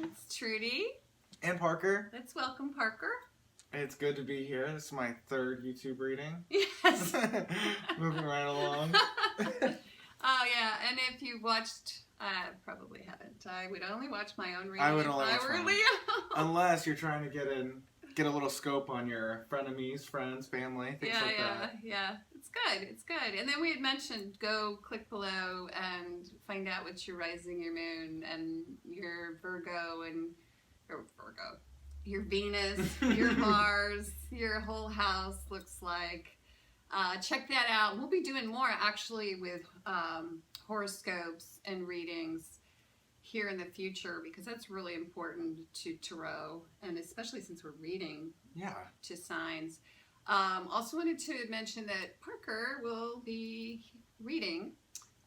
It's Trudy. And Parker. Let's welcome Parker. It's good to be here. This is my third YouTube reading. Yes. Moving right along. Oh yeah, and if you've watched, I probably haven't. I would only watch my own reading. I would only watch were mine. Leo. Unless you're trying to get a little scope on your frenemies, friends, family, things like that. Yeah. It's good. It's good. And then we had mentioned go click below and find out what your rising, your moon, and your Virgo your Venus, your Mars, your whole house looks like. Check that out. We'll be doing more actually with horoscopes and readings here in the future because that's really important to tarot, and especially since we're reading to signs. Also wanted to mention that Parker will be reading,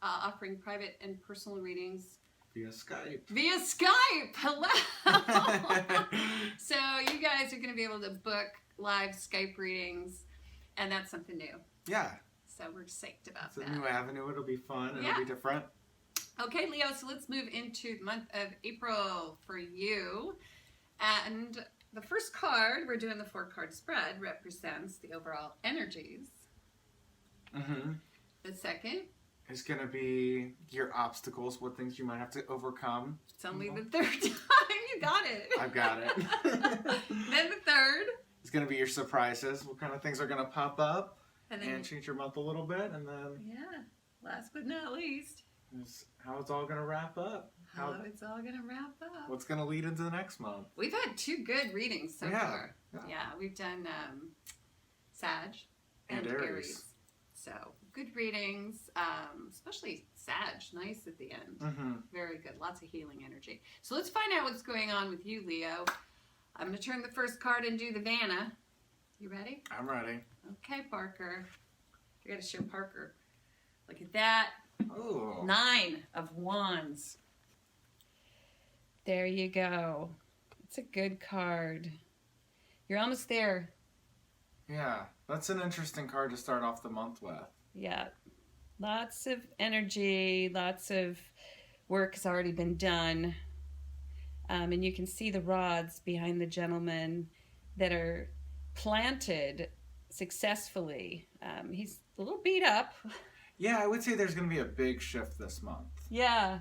offering private and personal readings Via Skype. Via Skype! Hello! So you guys are going to be able to book live Skype readings, and that's something new. Yeah. So we're psyched about that. It's a new avenue. It'll be fun. It'll be different. Okay, Leo, so let's move into the month of April for you. And the first card, we're doing the 4-card spread, represents the overall energies. Mm-hmm. The second is going to be your obstacles, what things you might have to overcome. It's only the third time. You got it. I've got it. Then the third is going to be your surprises. What kind of things are going to pop up and change your month a little bit. And then, last but not least, is how it's all going to wrap up. How it's all going to wrap up. What's going to lead into the next month. We've had 2 good readings so far. Yeah, we've done Sag and Aries. So good readings, especially Sag, nice at the end. Mm-hmm. Very good, lots of healing energy. So let's find out what's going on with you, Leo. I'm going to turn the first card and do the Vanna. You ready? I'm ready. Okay, Parker. I got to show Parker. Look at that. Ooh. 9 of Wands. There you go. It's a good card. You're almost there. Yeah, that's an interesting card to start off the month with. Yeah. Lots of energy, lots of work has already been done. And you can see the rods behind the gentleman that are planted successfully. He's a little beat up. Yeah, I would say there's going to be a big shift this month. Yeah.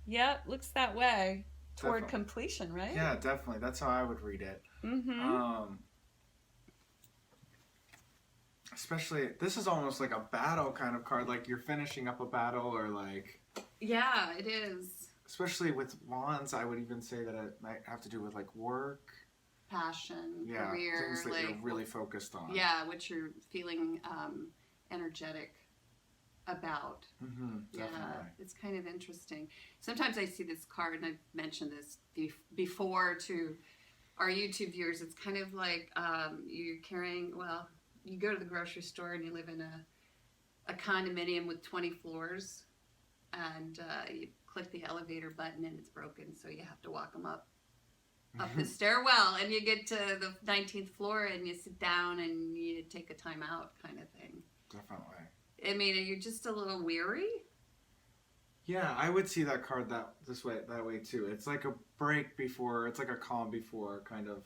Yeah, looks that way. Toward definitely. completion, right? Yeah, definitely. That's how I would read it. Mm-hmm. Especially, this is almost like a battle kind of card, like you're finishing up a battle or like... Yeah, it is. Especially with wands, I would even say that it might have to do with like work. Passion, career. Things that you're really focused on. Yeah, what you're feeling energetic about. Mm-hmm, definitely. Yeah, it's kind of interesting. Sometimes I see this card, and I've mentioned this before to our YouTube viewers. It's kind of like you're carrying, you go to the grocery store and you live in a condominium with 20 floors, and you click the elevator button and it's broken, so you have to walk them up the stairwell, and you get to the 19th floor and you sit down and you take a time out kind of thing. Definitely. I mean, are you just a little weary? Yeah, I would see that card that way too. It's like a break before, it's like a calm before kind of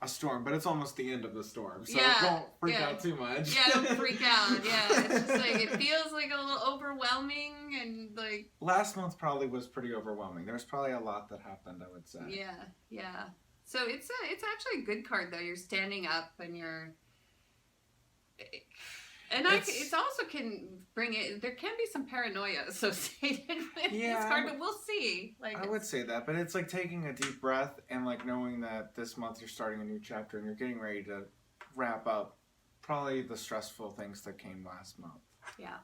a storm, but it's almost the end of the storm, so don't freak out too much. Yeah, don't freak out. Yeah, it's just like, it feels like a little overwhelming and like... Last month probably was pretty overwhelming. There was probably a lot that happened, I would say. Yeah. So it's actually a good card though. You're standing up and you're... And it also can bring it. There can be some paranoia associated with this card, but we'll see. Like I would say that, but it's like taking a deep breath and like knowing that this month you're starting a new chapter and you're getting ready to wrap up probably the stressful things that came last month. Yeah.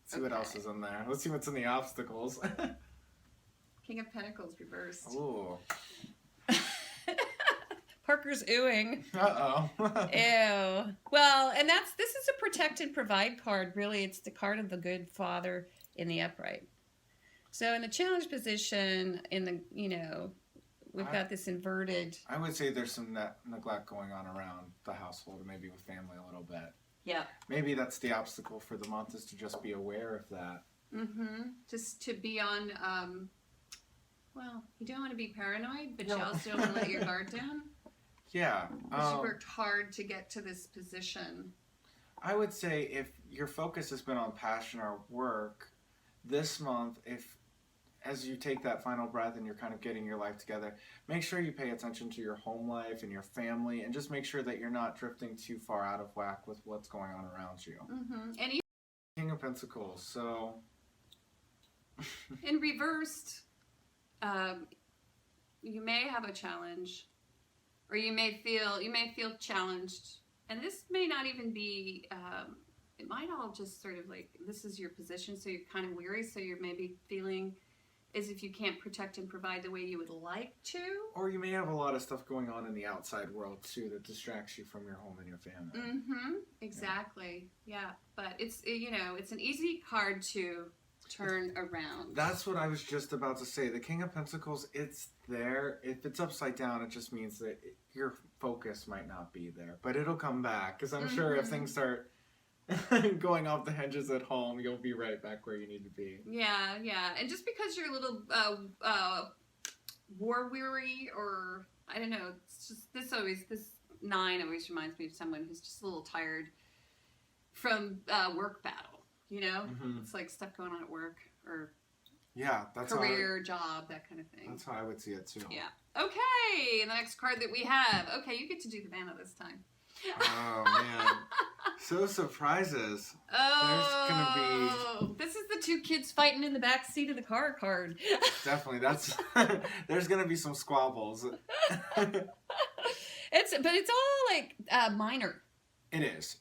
See what else is in there. Let's see what's in the obstacles. King of Pentacles reversed. Ooh. Parker's oohing. Uh-oh. Ew. Well, and this is a protect and provide card. Really, it's the card of the good father in the upright. So in the challenge position, we've got this inverted. I would say there's some neglect going on around the household, maybe with family a little bit. Yeah. Maybe that's the obstacle for the month, is to just be aware of that. Mm-hmm. Just to be on Well, you don't want to be paranoid, but No. you also don't want to let your guard down. Yeah. Because you worked hard to get to this position. I would say if your focus has been on passion or work, this month, as you take that final breath and you're kind of getting your life together, make sure you pay attention to your home life and your family, and just make sure that you're not drifting too far out of whack with what's going on around you. Mm-hmm. And you, King of Pentacles, so... in reversed, you may have a challenge, or you may feel challenged, and this may not even be, it might all just sort of like, this is your position, so you're kind of weary, so you're maybe feeling as if you can't protect and provide the way you would like to. Or you may have a lot of stuff going on in the outside world too that distracts you from your home and your family. Mm-hmm. Exactly. Yeah. But it's, it's an easy card to turn around. That's what I was just about to say. The King of Pentacles, it's there. If it's upside down, it just means that your focus might not be there. But it'll come back. Because I'm sure if things start going off the hinges at home, you'll be right back where you need to be. Yeah, yeah. And just because you're a little war weary, or I don't know, it's just this 9 always reminds me of someone who's just a little tired from work battle. It's like stuff going on at work, or that's career, job, that kind of thing. That's how I would see it too. Yeah. Okay, the next card that we have. Okay, you get to do the Vanna this time. Oh man. So surprises. Oh, this is the 2 kids fighting in the back seat of the car card. Definitely, there's gonna be some squabbles. It's all like minor. It is.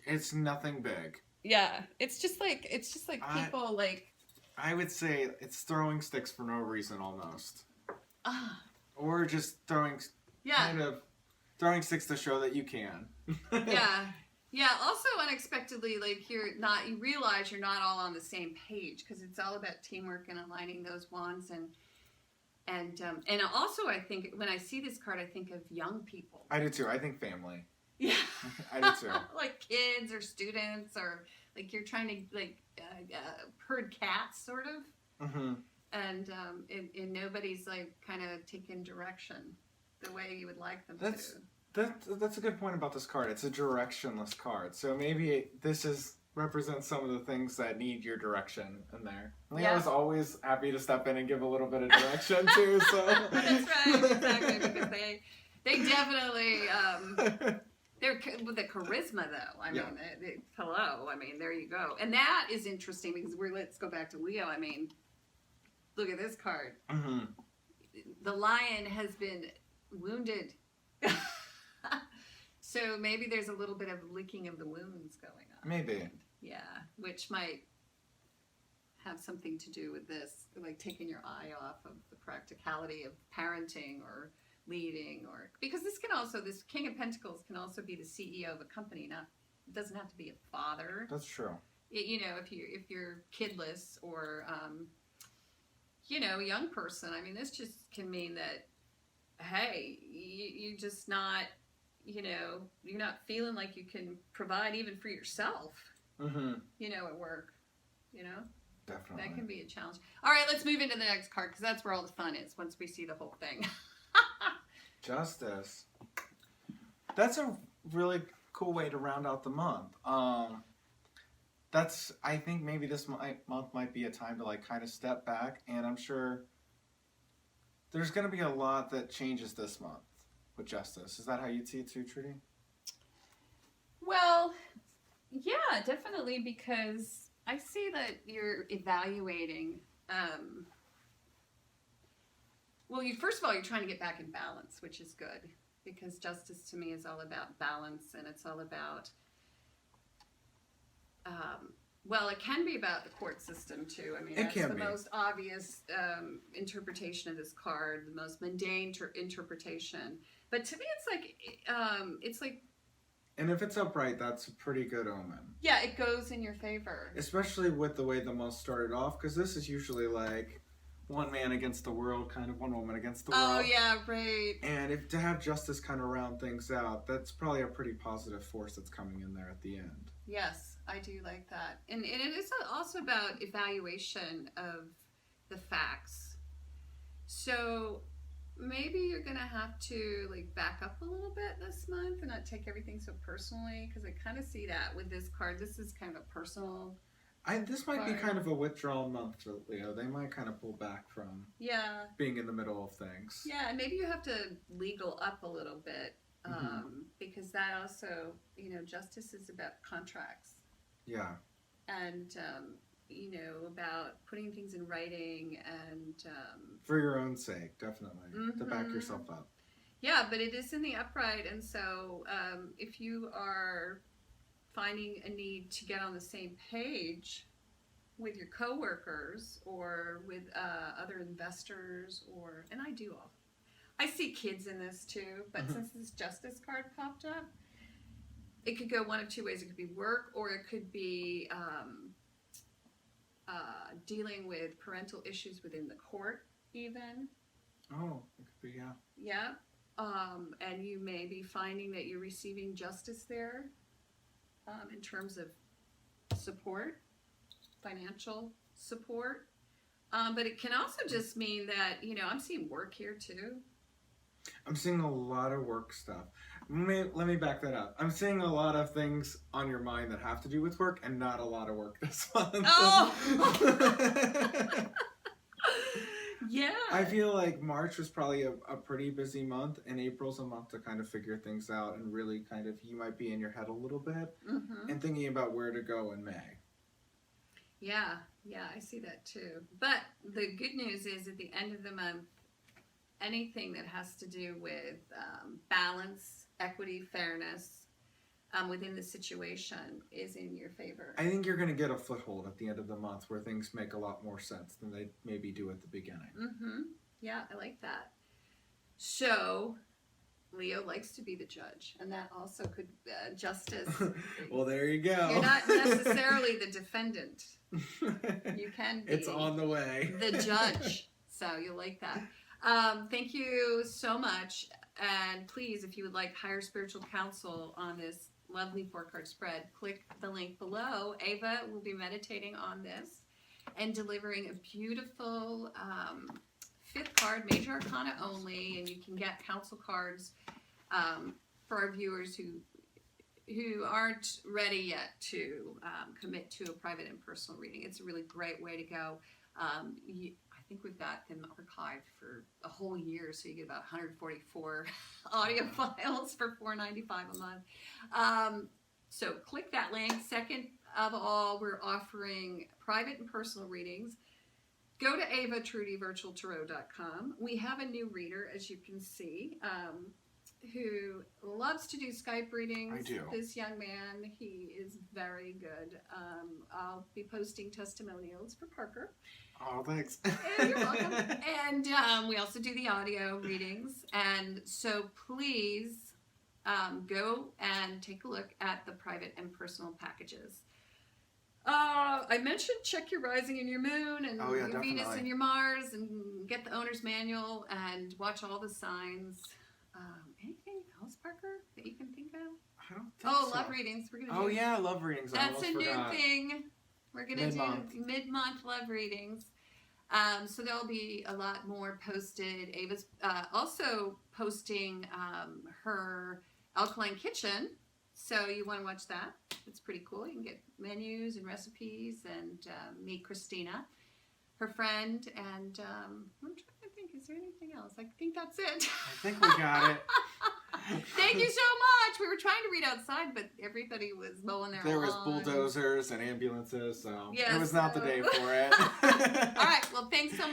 It's nothing big. Yeah, it's just like people like. I would say it's throwing sticks for no reason almost. Or just throwing sticks to show that you can. Yeah. Also unexpectedly, like you realize you're not all on the same page, because it's all about teamwork and aligning those wands, and also I think when I see this card, I think of young people. I do too. I think family. Yeah. I do too. Like kids or students, or like you're trying to herd cats, sort of. Mm-hmm. And nobody's like kind of taking direction the way you would like them to. That's a good point about this card. It's a directionless card. So maybe this represents some of the things that need your direction in there. Leo is always happy to step in and give a little bit of direction too. So that's right, exactly, because they definitely they're with the charisma though. I mean, hello. I mean, there you go. And that is interesting because let's go back to Leo. I mean, look at this card. Mm-hmm. The lion has been wounded. So maybe there's a little bit of licking of the wounds going on. Maybe. Yeah, which might have something to do with this, like taking your eye off of the practicality of parenting or leading, or because this King of Pentacles can also be the CEO of a company. It doesn't have to be a father. That's true. If you're kidless or a young person, I mean, this just can mean that, hey, you just not, you're not feeling like you can provide even for yourself, at work, Definitely. That can be a challenge. All right, let's move into the next card, because that's where all the fun is once we see the whole thing. Justice. That's a really cool way to round out the month. I think maybe this month might be a time to kind of step back, and I'm sure there's going to be a lot that changes this month with Justice. Is that how you see it too, Trudy? Well, yeah, definitely, because I see that you're evaluating. First of all, you're trying to get back in balance, which is good, because Justice to me is all about balance, and it's all about. It can be about the court system too. I mean, that's the most obvious interpretation of this card, the most mundane interpretation. But to me, it's like. And if it's upright, that's a pretty good omen. Yeah, it goes in your favor. Especially with the way the month started off, because this is usually like one man against the world, kind of one woman against the world. Oh yeah, right. And to have Justice kind of round things out, that's probably a pretty positive force that's coming in there at the end. Yes, I do like that. And it is also about evaluation of the facts. So maybe you're gonna have to like back up a little bit this month and not take everything so personally, because I kind of see that with this card. This is kind of a personal. This might be kind of a withdrawal month for Leo. They might kind of pull back from being in the middle of things. Yeah, and maybe you have to legal up a little bit, because that also, justice is about contracts. Yeah. And, about putting things in writing and... for your own sake, definitely, to back yourself up. Yeah, but it is in the upright, and so if you are finding a need to get on the same page with your coworkers or with other investors, and I see kids in this too, but since this justice card popped up, it could go one of two ways. It could be work, or it could be dealing with parental issues within the court even. Oh, it could be, yeah. Yeah. And you may be finding that you're receiving justice there. In terms of support, financial support. But it can also just mean that, I'm seeing work here too. I'm seeing a lot of work stuff. Let me back that up. I'm seeing a lot of things on your mind that have to do with work and not a lot of work this month. Oh! Yeah. I feel like March was probably a pretty busy month, and April's a month to kind of figure things out and really kind of, you might be in your head a little bit and thinking about where to go in May. Yeah, I see that too. But the good news is at the end of the month, anything that has to do with balance, equity, fairness within the situation is in your favor. I think you're going to get a foothold at the end of the month where things make a lot more sense than they maybe do at the beginning. Yeah, I like that. So, Leo likes to be the judge, and that also could justice. Well, there you go. You're not necessarily the defendant. You can be. It's on the way. The judge. So you'll like that. Thank you so much. And please, if you would like higher spiritual counsel on this lovely 4-card spread, click the link below. Ava will be meditating on this and delivering a beautiful 5th card, Major Arcana only, and you can get counsel cards for our viewers who aren't ready yet to commit to a private and personal reading. It's a really great way to go. I think we've got them archived for a whole year, so you get about 144 audio files for $4.95 a month. So click that link. Second of all, we're offering private and personal readings. Go to AvaTrudyVirtualTarot.com. We have a new reader, as you can see, who loves to do Skype readings. I do. This young man, he is very good. I'll be posting testimonials for Parker. Oh, thanks. You're welcome. And we also do the audio readings. And so please go and take a look at the private and personal packages. I mentioned check your rising and your moon and your definitely. Venus and your Mars and get the owner's manual and watch all the signs. Anything else, Parker, that you can think of? I don't think so. Love readings. We're gonna do. Oh yeah, love readings. That's a new thing. We're gonna do mid-month love readings. So there'll be a lot more posted. Ava's also posting her alkaline kitchen. So you want to watch that. It's pretty cool. You can get menus and recipes and meet Christina, her friend. And I'm trying to think, is there anything else? I think that's it. I think we got it. Thank you so much. We were trying to read outside, but everybody was mowing their lawn. There was bulldozers and ambulances, so yes, it was not the day for it. All right. Well, thanks so much.